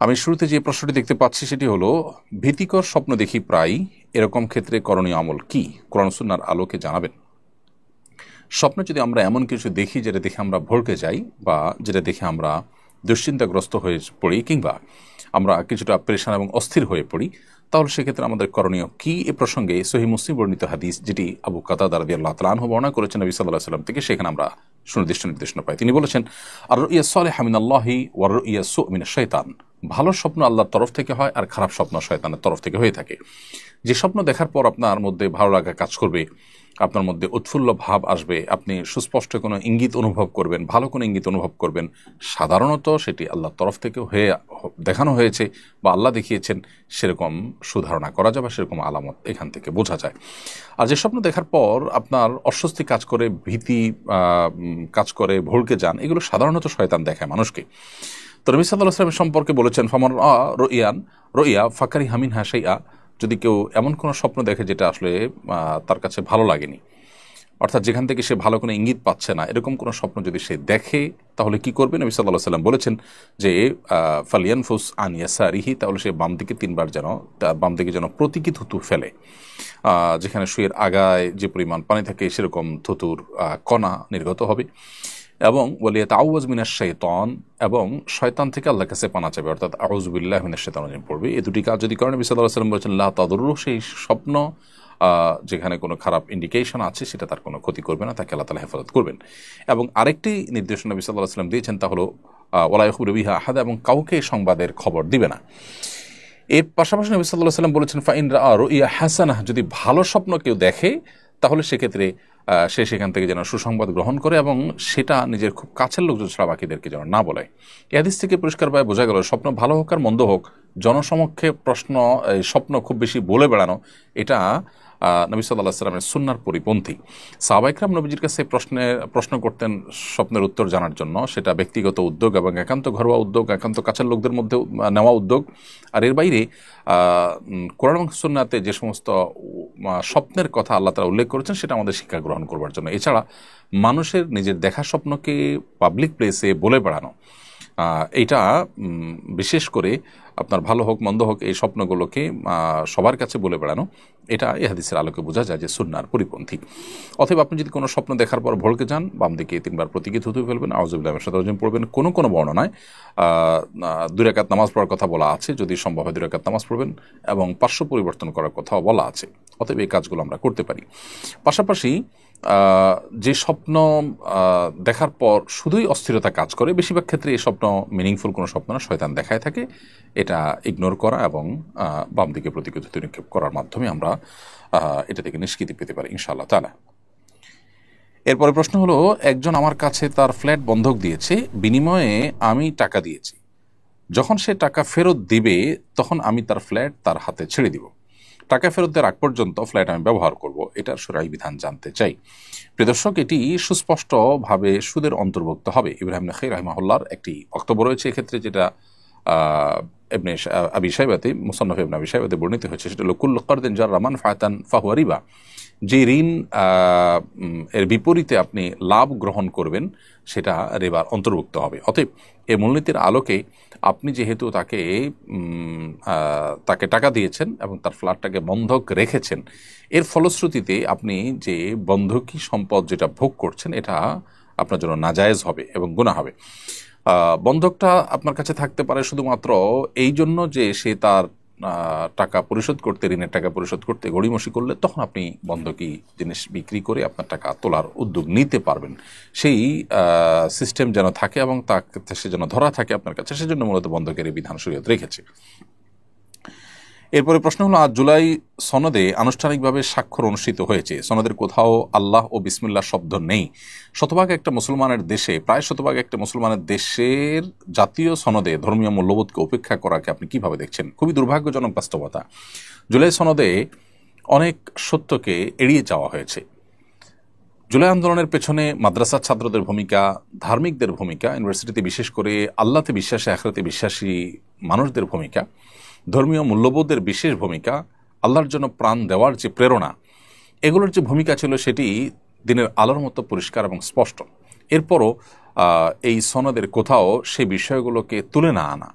আমি শুরুতে যে প্রশ্নটি দেখতে পাচ্ছি সেটি হলো, ভীতিকর স্বপ্ন দেখি প্রায়, এরকম ক্ষেত্রে করণীয় আমল কি? কোরআন সুন্নাহর আলোকে জানাবেন। স্বপ্নে যদি আমরা এমন কিছু দেখি যেটা দেখে আমরা ভড়কে যাই, বা যেটা দেখে আমরা দুশ্চিন্তাগ্রস্ত হয়ে পড়ি, কিংবা আমরা কিছুটা পেরেশান এবং অস্থির হয়ে পড়ি, তাহলে সেক্ষেত্রে আমাদের করণীয় কি? এ প্রসঙ্গে সহিহ মুসলিম বর্ণিত হাদিস, যেটি আবু কাতাদা রাদিয়াল্লাহু তাআলা আনহু বর্ণনা করেছেন নবী সাল্লাল্লাহু আলাইহি ওয়াসাল্লাম থেকে, সেখানে আমরা সুনির্দিষ্ট নির্দেশনা পাই। তিনি বলেছেন, আর রুইয়া সালিহা মিনাল্লাহি ওয়া রুইয়া সু মিনাশ শাইতান। ভালো স্বপ্ন আল্লাহর তরফ থেকে হয়, আর খারাপ স্বপ্ন শয়তানের তরফ থেকে হয়ে থাকে। যে স্বপ্ন দেখার পর আপনার মধ্যে ভালো লাগা কাজ করবে, আপনার মধ্যে উৎফুল্ল ভাব আসবে, আপনি সুস্পষ্ট কোনো ইঙ্গিত অনুভব করবেন, ভালো কোনো ইঙ্গিত অনুভব করবেন, সাধারণত সেটি আল্লাহর তরফ থেকে দেখানো হয়েছে বা আল্লাহ দেখিয়েছেন, সেরকম সুধারণা করা যায় বা সেরকম আলামত এখান থেকে বোঝা যায়। আর যে স্বপ্ন দেখার পর আপনার অস্বস্তি কাজ করে, ভীতি কাজ করে, ভড়কে যান, এগুলো সাধারণত শয়তান দেখায় মানুষকে। তো নবী সাল্লাল্লাহু আলাইহি ওয়াসাল্লাম সম্পর্কে বলেছেন, ফামান রুইয়া ফাকারি হামিন হাসাইয়া। যদি কেউ এমন কোনো স্বপ্ন দেখে যেটা আসলে তার কাছে ভালো লাগেনি, অর্থাৎ যেখান থেকে সে ভালো কোনো ইঙ্গিত পাচ্ছে না, এরকম কোনো স্বপ্ন যদি সে দেখে, তাহলে কি করবে? নবী সাল্লাল্লাহু আলাইহি ওয়াসাল্লাম বলেছেন যে ফালিয়ানফুস আন ইয়াসারিহি, তাহলে সে বাম দিকে তিনবার বাম দিকে যেন প্রতীকী থুতু ফেলে। যেখানে শুয়ের আগায় যে পরিমাণ পানি থাকে সেরকম থুতুর কণা নির্গত হবে। এবং ওয়ালিয়াত আউয়াজ মিনাশ শাইতান, এবং শয়তান থেকে আল্লাহর কাছে পানা চাবে, অর্থাৎ আউযু বিল্লাহি মিনাশ শাইতানির রাজিম পড়বে। এই দুটি কাজ যদি করেন, নবী সাল্লাল্লাহু আলাইহি ওয়াসাল্লাম বলেছেন, লা তাদুররু, সেই স্বপ্ন যেখানে কোনো খারাপ ইন্ডিকেশন আছে সেটা তার কোনো ক্ষতি করবে না, তাকে আল্লাহ তাআলা হেফাজত করবেন। এবং আরেকটি নির্দেশনা নবী সাল্লাল্লাহু আলাইহি ওয়াসাল্লাম দিয়েছেন, তা হলো ওয়ালা ইয়াখবিরু বিহা আহাদা, এবং কাউকে সংবাদের খবর দিবে না। এর পাশাপাশি নবী সাল্লাল্লাহু আলাইহি ওয়াসাল্লাম বলেছেন, ফাইন রাআ রুইয়া হাসানাহ, যদি ভালো স্বপ্ন কেউ দেখে, তাহলে সেক্ষেত্রে সে সেখান থেকে যেন সুসংবাদ গ্রহণ করে, এবং সেটা নিজের খুব কাছের লোকজন ছাড়া বাকিদেরকে যেন না বলে। এই হাদিস থেকে পরিষ্কারভাবে বোঝা গেল, স্বপ্ন ভালো হোক আর মন্দ হোক, জনসমক্ষে স্বপ্ন খুব বেশি বলে বেড়ানো, এটা নবী সাল্লাল্লাহু আলাইহি ওয়াসাল্লামের সুন্নাহর পরিপন্থী। সাহাবা ইকরাম নবীজির কাছে প্রশ্ন করতেন স্বপ্নের উত্তর জানার জন্য, সেটা ব্যক্তিগত উদ্যোগ এবং একান্ত ঘরোয়া উদ্যোগ, একান্ত কাছের লোকদের মধ্যে নেওয়া উদ্যোগ। আর এর বাইরে কোরআন এবং সুন্নাহতে যে সমস্ত স্বপ্নের কথা আল্লাহ তাআলা উল্লেখ করেছেন, সেটা আমাদের শিক্ষা গ্রহণ করবার জন্য। এছাড়া মানুষের নিজের দেখা স্বপ্নকে পাবলিক প্লেসে বলে বেড়ানো, এইটা বিশেষ করে আপনার ভালো হোক মন্দ হোক, এই স্বপ্নগুলোকে সবার কাছে বলে বেড়ানো, এটা এই হাদিসের আলোকে বোঝা যায় যে সুন্নাহর পরিপন্থী। অতএব আপনি যদি কোনো স্বপ্ন দেখার পর ভড়কে যান, বাম দিকে তিনবার প্রতীকী থুতু ফেলবেন, আউযু বিল্লাহি মিনাশ শাইতানির রাজিম পড়বেন। কোনো কোনো বর্ণনায় 2 রাকাত নামাজ পড়ার কথা বলা আছে, যদি সম্ভব হয় 2 রাকাত নামাজ পড়বেন, এবং পার্শ্ব পরিবর্তন করার কথাও বলা আছে। অতএব এই কাজগুলো আমরা করতে পারি। পাশাপাশি যে স্বপ্ন দেখার পর শুধুই অস্থিরতা কাজ করে, বেশিরভাগ ক্ষেত্রে এই স্বপ্ন মিনিংফুল কোনো স্বপ্ন না, শয়তান দেখায় থাকে, এটা ইগনোর করা এবং বাম দিকে প্রতীকী থুতু নিক্ষেপ করার মাধ্যমে আমরা এটা থেকে নিষ্কৃতি পেতে পারি ইনশাআল্লাহ তাআলা। এরপরে প্রশ্ন হলো, একজন আমার কাছে তার ফ্ল্যাট বন্ধক দিয়েছে, বিনিময়ে আমি টাকা দিয়েছি। যখন সে টাকা ফেরত দিবে, তখন আমি তার ফ্ল্যাট তার হাতে ছেড়ে দিব। টাকা ফেরত দেওয়ার আগ পর্যন্ত ফ্ল্যাট আমি ব্যবহার করব, এটার শরঈ বিধান জানতে চাই। প্রিয় দর্শক, এটি সুস্পষ্টভাবে সুদের অন্তর্ভুক্ত হবে। ইব্রাহিম নাখাই রাহিমাহুল্লাহর একটি বক্তব্য রয়েছে এক্ষেত্রে, যেটা ইবনে আবি শাইবাতে, মুসান্নাফ ইবনে আবি শাইবাতে বর্ণিত হয়েছে। সেটা হলো, কুল্লু কারদিন জাররা মানফাআতান ফাহুয়া রিবা, যে ঋণ এর বিপরীতে আপনি লাভ গ্রহণ করবেন, সেটা রিবার অন্তর্ভুক্ত হবে। অতএব এই মূলনীতির আলোকে আপনি যেহেতু তাকে টাকা দিয়েছেন এবং তার ফ্ল্যাটটাকে বন্ধক রেখেছেন, এর ফলশ্রুতিতে আপনি যে বন্ধকি সম্পদ যেটা ভোগ করছেন, এটা আপনার জন্য নাজায়েজ হবে এবং গুনাহ হবে। বন্ধকটা আপনার কাছে থাকতে পারে শুধুমাত্র এই জন্য যে সে তার টাকা পরিশোধ করতে, ঋণের টাকা পরিশোধ করতে গড়িমসি করলে, তখন আপনি বন্ধকি জিনিস বিক্রি করে আপনার টাকা তোলার উদ্যোগ নিতে পারবেন। সেই সিস্টেম যেন থাকে এবং সে যেন ধরা থাকে আপনার কাছে, সেজন্য মূলত বন্ধকের বিধান শরীয়ত রেখেছে। এরপরে প্রশ্ন হলো, আজ জুলাই সনদে আনুষ্ঠানিকভাবে স্বাক্ষর অনুষ্ঠিত হয়েছে, সনদের কোথাও আল্লাহ ও বিসমিল্লাহ শব্দ নেই। শতভাগ একটা মুসলমানের দেশে, প্রায় শতভাগ একটা মুসলমানের দেশের জাতীয় সনদে ধর্মীয় মূল্যবোধকে উপেক্ষা করাকে আপনি কিভাবে দেখছেন? খুবই দুর্ভাগ্যজনক বাস্তবতা। জুলাই সনদে অনেক সত্যকে এড়িয়ে যাওয়া হয়েছে। জুলাই আন্দোলনের পেছনে মাদ্রাসার ছাত্রদের ভূমিকা, ধার্মিকদের ভূমিকা, ইউনিভার্সিটিতে বিশেষ করে আল্লাহতে বিশ্বাসী, আখিরাতে বিশ্বাসী মানুষদের ভূমিকা, ধর্মীয় মূল্যবোধের বিশেষ ভূমিকা, আল্লাহর জন্য প্রাণ দেওয়ার যে প্রেরণা, এগুলোর যে ভূমিকা ছিল সেটি দিনের আলোর মতো পরিষ্কার এবং স্পষ্ট। এরপরও এই সনদের কোথাও সেই বিষয়গুলোকে তুলে না আনা,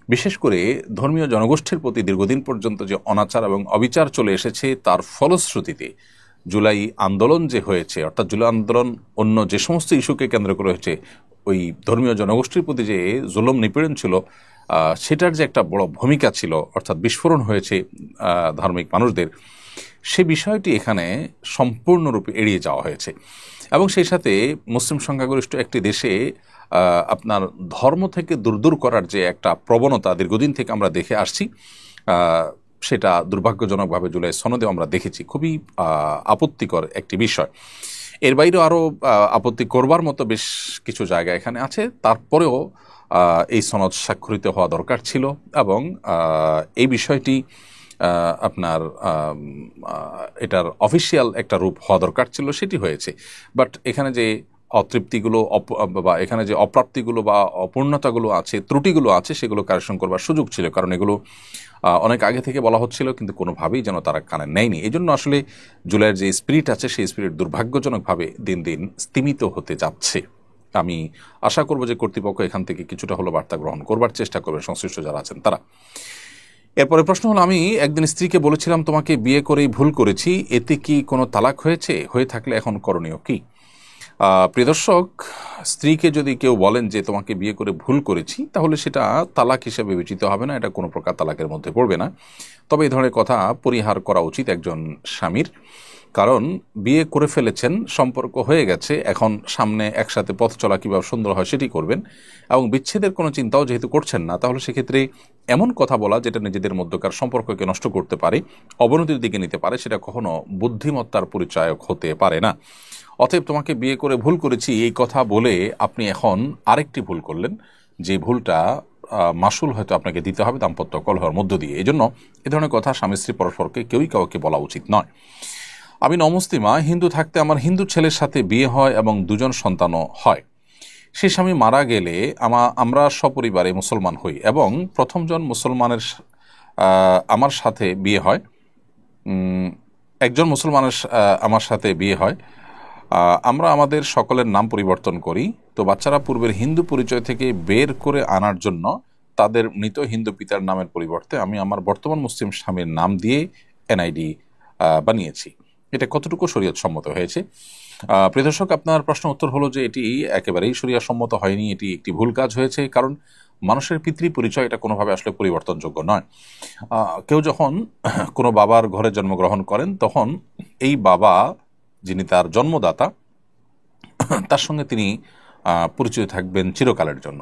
বিশেষ করে ধর্মীয় জনগোষ্ঠীর প্রতি দীর্ঘদিন পর্যন্ত যে অনাচার এবং অবিচার চলে এসেছে তার ফলশ্রুতিতে জুলাই আন্দোলন যে হয়েছে, অর্থাৎ জুলাই আন্দোলন অন্য যে সমস্ত ইস্যুকে কেন্দ্র করে হয়েছে, ওই ধর্মীয় জনগোষ্ঠীর প্রতি যে জুলুম নিপীড়ন ছিল সেটার যে একটা বড় ভূমিকা ছিল, অর্থাৎ বিস্ফোরণ হয়েছে ধার্মিক মানুষদের, সে বিষয়টি এখানে সম্পূর্ণরূপে এড়িয়ে যাওয়া হয়েছে। এবং সেই সাথে মুসলিম সংখ্যাগরিষ্ঠ একটি দেশে আপনার ধর্ম থেকে দূর করার যে একটা প্রবণতা দীর্ঘদিন থেকে আমরা দেখে আসছি, সেটা দুর্ভাগ্যজনকভাবে জুলাই সনদে আমরা দেখেছি। খুবই আপত্তিকর একটি বিষয়। এর বাইরেও আরও আপত্তি করবার মতো বেশ কিছু জায়গা এখানে আছে, তারপরেও এই সনদ স্বাক্ষরিত হওয়া দরকার ছিল এবং এই বিষয়টি আপনার এটার অফিসিয়াল একটা রূপ হওয়া দরকার ছিল, সেটি হয়েছে। বাট এখানে যে অতৃপ্তিগুলো বা এখানে যে অপ্রাপ্তিগুলো বা অপূর্ণতাগুলো আছে, ত্রুটিগুলো আছে, সেগুলো কারেকশন করবার সুযোগ ছিল, কারণ এগুলো অনেক আগে থেকে বলা হচ্ছিল কিন্তু কোনোভাবেই যেন তারা কানে নেয়নি। এই জন্য আসলে জুলাইয়ের যে স্পিরিট আছে সেই স্পিরিট দুর্ভাগ্যজনকভাবে দিন দিন স্তিমিত হতে যাচ্ছে। আমি আশা করব যে কর্তৃপক্ষ এখান থেকে কিছুটা হলো বার্তা গ্রহণ করবার চেষ্টা করবে, সংশ্লিষ্ট যারা আছেন তারা। এরপরে প্রশ্ন হলো, আমি একদিন স্ত্রীকে বলেছিলাম তোমাকে বিয়ে করেই ভুল করেছি, এতে কি কোনো তালাক হয়েছে? হয়ে থাকলে এখন করণীয় কি? প্রিয় দর্শক, স্ত্রীকে যদি কেউ বলেন যে তোমাকে বিয়ে করে ভুল করেছি, তাহলে সেটা তালাক হিসেবে বিবেচিত হবে না, এটা কোনো প্রকার তালাকের মধ্যে পড়বে না। তবে এই ধরনের কথা পরিহার করা উচিত একজন স্বামীর, কারণ বিয়ে করে ফেলেছেন, সম্পর্ক হয়ে গেছে, এখন সামনে একসাথে পথ চলা কীভাবে সুন্দর হয় সেটি করবেন, এবং বিচ্ছেদের কোনো চিন্তাও যেহেতু করছেন না, তাহলে সেক্ষেত্রে এমন কথা বলা যেটা নিজেদের মধ্যকার সম্পর্ককে নষ্ট করতে পারে, অবনতির দিকে নিতে পারে, সেটা কখনো বুদ্ধিমত্তার পরিচায়ক হতে পারে না। অতএব তোমাকে বিয়ে করে ভুল করেছি এই কথা বলে আপনি এখন আরেকটি ভুল করলেন, যে ভুলটা মাসুল হয়তো আপনাকে দিতে হবে দাম্পত্য কলহের মধ্য দিয়ে। এই জন্য এ ধরনের কথা স্বামী স্ত্রী পরস্পরকে কেউই কাউকে বলা উচিত নয়। আমি নমুসলিমা, হিন্দু থাকতে আমার হিন্দু ছেলের সাথে বিয়ে হয় এবং দুজন সন্তানও হয়। সে স্বামী মারা গেলে আমরা সপরিবারে মুসলমান হই এবং প্রথমজন মুসলমানের আমার সাথে বিয়ে হয়, একজন মুসলমানের আমার সাথে বিয়ে হয়। আমরা আমাদের সকলের নাম পরিবর্তন করি। তো বাচ্চারা পূর্বের হিন্দু পরিচয় থেকে বের করে আনার জন্য তাদের মৃত হিন্দু পিতার নামের পরিবর্তে আমি আমার বর্তমান মুসলিম স্বামীর নাম দিয়ে এনআইডি বানিয়েছি। এটা কতটুকু শরীয়ত সম্মত হয়েছে? প্রিয় দর্শক, আপনার প্রশ্ন উত্তর হলো যে এটি একেবারেই শরীয়ত সম্মত হয়নি, এটি একটি ভুল কাজ হয়েছে। কারণ মানুষের পিতৃ পরিচয় এটা কোনোভাবে আসলে পরিবর্তনযোগ্য নয়। কেউ যখন কোনো বাবার ঘরে জন্মগ্রহণ করেন, তখন এই বাবা যিনি তার জন্মদাতা, তার সঙ্গে তিনি পরিচিত থাকবেন চিরকালের জন্য,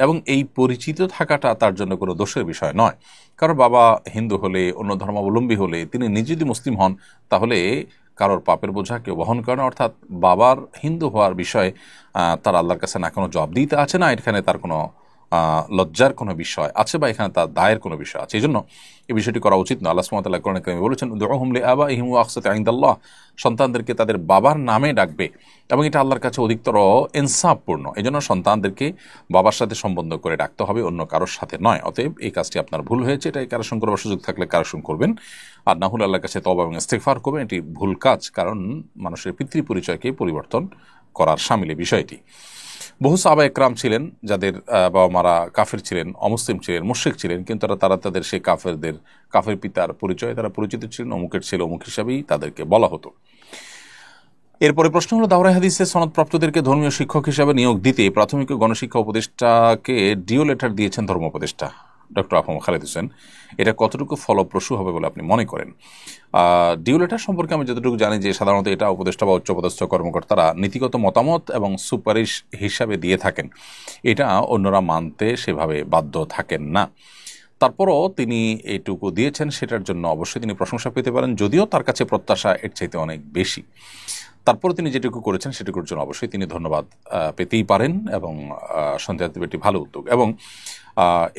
এবং এই পরিচিত থাকাটা তার জন্য কোনো দোষের বিষয় নয়। কারণ বাবা হিন্দু হলে, অন্য ধর্মাবলম্বী হলে, তিনি নিজে যদি মুসলিম হন, তাহলে কারোর পাপের বোঝা কেউ বহন করে না। অর্থাৎ বাবার হিন্দু হওয়ার বিষয়ে তার আল্লাহর কাছে না কোনো জবাবদিহিতা আছে, না এখানে তার কোনো লজ্জার কোনো বিষয় আছে, বা এখানে তার দায়ের কোনো বিষয় আছে। এই জন্য এই বিষয়টি করা উচিত না। আল্লাহ সুবহানাহু ওয়া তাআলা কোরআনে কারিমে বলেছেন, উদউহুম লিআবাইহিম ওয়া আকসাতু ইনদাল্লাহ, সন্তানদেরকে তাদের বাবার নামে ডাকবে, এবং এটা আল্লাহর কাছে অধিকতর ইনসাফপূর্ণ। এই জন্য সন্তানদেরকে বাবার সাথে সম্বন্ধ করে ডাকতে হবে, অন্য কারোর সাথে নয়। অতএব এই কাজটি আপনার ভুল হয়েছে, এটাই কারেকশন করবার সুযোগ থাকলে কারেকশন করবেন, আর না হলে আল্লাহর কাছে তওবা এবং ইস্তিগফার করবেন। এটি ভুল কাজ, কারণ মানুষের পিতৃ পরিচয়কে পরিবর্তন করার শামিলে বিষয়টি। বহু সাহাবা একরাম ছিলেন যাদের বাবা মারা কাফের ছিলেন, অমুসলিম ছিলেন, মুশরিক ছিলেন, কিন্তু তারা তাদের সেই কাফের পিতার পরিচয়ে তারা পরিচিত ছিলেন, অমুকের ছেলে অমুক হিসাবেই তাদেরকে বলা হতো। এরপরে প্রশ্ন হলো, দাওরা হাদিসে সনদপ্রাপ্তদেরকে ধর্মীয় শিক্ষক হিসাবে নিয়োগ দিতে প্রাথমিক ও গণশিক্ষা উপদেষ্টাকে ডিও লেটার দিয়েছেন ধর্ম উপদেষ্টা ডক্টর আফম খালেদ হোসেন। এটা কতটুকু ফলপ্রসূ হবে বলে আপনি মনে করেন? ডিও লেটার সম্পর্কে আমি যতটুকু জানি যে সাধারণত এটা উপদেষ্টা বা উচ্চপদস্থ কর্মকর্তারা নীতিগত মতামত এবং সুপারিশ হিসাবে দিয়ে থাকেন, এটা অন্যরা মানতে সেভাবে বাধ্য থাকেন না। তারপরও তিনি এইটুকু দিয়েছেন, সেটার জন্য অবশ্যই তিনি প্রশংসা পেতে পারেন, যদিও তার কাছে প্রত্যাশা এর চাইতে অনেক বেশি। তারপরে তিনি যেটুকু করেছেন সেটুকুর জন্য অবশ্যই তিনি ধন্যবাদ পেতেই পারেন, এবং সন্দেহাতীত একটি ভালো উদ্যোগ, এবং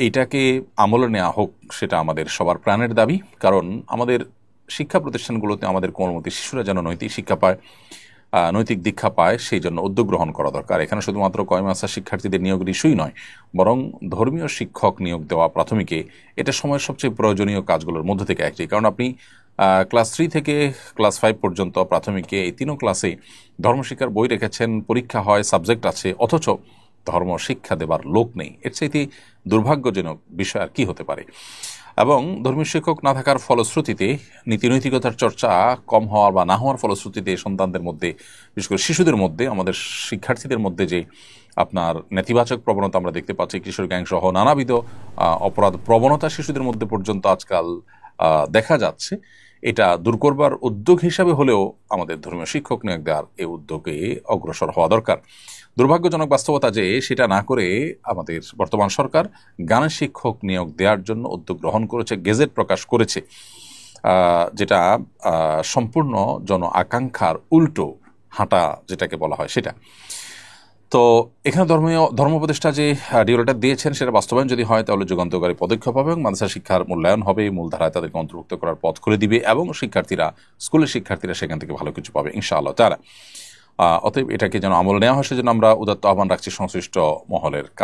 এইটাকে আমলে নেওয়া হোক সেটা আমাদের সবার প্রাণের দাবি। কারণ আমাদের শিক্ষা প্রতিষ্ঠানগুলোতে আমাদের কোমলমতি শিশুরা যেন নৈতিক শিক্ষা পায়, নৈতিক দীক্ষা পায়, সেই জন্য উদ্যোগ গ্রহণ করা দরকার। এখানে শুধুমাত্র কয়মাসা শিক্ষার্থীদের নিয়োগের ইস্যুই নয়, বরং ধর্মীয় শিক্ষক নিয়োগ দেওয়া প্রাথমিকে এটা সময়ের সবচেয়ে প্রয়োজনীয় কাজগুলোর মধ্যে থেকে একটি। কারণ আপনি ক্লাস 3 থেকে ক্লাস 5 পর্যন্ত প্রাথমিকে এই 3 ক্লাসে ধর্মশিক্ষার বই রেখেছেন, পরীক্ষা হয়, সাবজেক্ট আছে, অথচ ধর্ম শিক্ষা দেবার লোক নেই, এর চাইতে দুর্ভাগ্যজনক বিষয় আর কি হতে পারে। এবং ধর্মীয় শিক্ষক না থাকার ফলশ্রুতিতে নীতিনৈতিকতার চর্চা কম হওয়ার বা না হওয়ার ফলশ্রুতিতে সন্তানদের মধ্যে, বিশেষ করে শিশুদের মধ্যে, আমাদের শিক্ষার্থীদের মধ্যে যে আপনার নেতিবাচক প্রবণতা আমরা দেখতে পাচ্ছি, কিশোর গ্যাং সহ নানাবিধ অপরাধ প্রবণতা শিশুদের মধ্যে পর্যন্ত আজকাল দেখা যাচ্ছে, এটা দূর করবার উদ্যোগ হিসাবে হলেও আমাদের ধর্মীয় শিক্ষক নিয়োগ দেওয়ার এই উদ্যোগে অগ্রসর হওয়া দরকার। দুর্ভাগ্যজনক বাস্তবতা যে সেটা না করে আমাদের বর্তমান সরকার গানের শিক্ষক নিয়োগ দেওয়ার জন্য উদ্যোগ গ্রহণ করেছে, গেজেট প্রকাশ করেছে, যেটা সম্পূর্ণ জন আকাঙ্ক্ষার উল্টো হাঁটা যেটাকে বলা হয় সেটা। তো এখানে ধর্মোপদেষ্টা যে ডিওলেটার দিয়েছেন সেটা বাস্তবায়ন যদি হয় তাহলে যুগান্তকারী পদক্ষেপ হবে এবং মাদ্রাসা শিক্ষার মূল্যায়ন হবে, মূলধারায় তাদেরকে অন্তর্ভুক্ত করার পথ খুলে দিবে এবং স্কুলের শিক্ষার্থীরা সেখান থেকে ভালো কিছু পাবে ইনশাআল্লাহ তাআলা। অতএব এটাকে যেন আমল নেওয়া হয় সেজন্য আমরা উদাত্ত আহ্বান রাখছি সংশ্লিষ্ট মহলের কাছে।